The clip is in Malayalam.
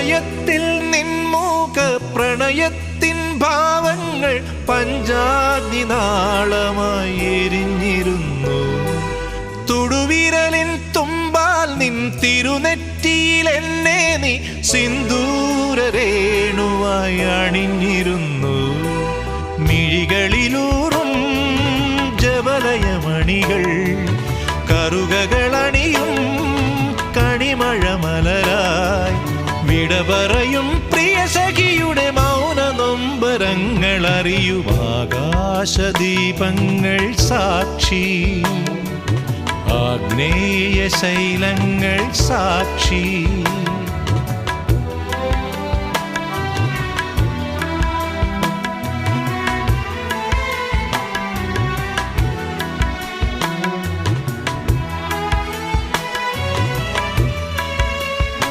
ഹൃദയത്തിൽ നിൻമുഖ പ്രണയത്തിൻ ഭാവങ്ങൾ പഞ്ചാഗ്നി നാളമായി എരിഞ്ഞിരുന്നു. തുടുവിരലിൻ തുമ്പാൽ നിൻ തിരുനെറ്റിയിൽ എന്നെ നീ സിന്ദൂരരേണുവായി അണിഞ്ഞിരുന്നു. മിഴികളിലൂറും ജവലയമണികൾ കറുകകളണിയും കണിമഴമലരായി വിട പറയും പ്രിയ സഖിയുടെ മൗന നൊമ്പരങ്ങൾ അറിയും ആകാശദീപങ്ങൾ സാക്ഷി, ആഗ്നേയ ശൈലങ്ങൾ സാക്ഷി.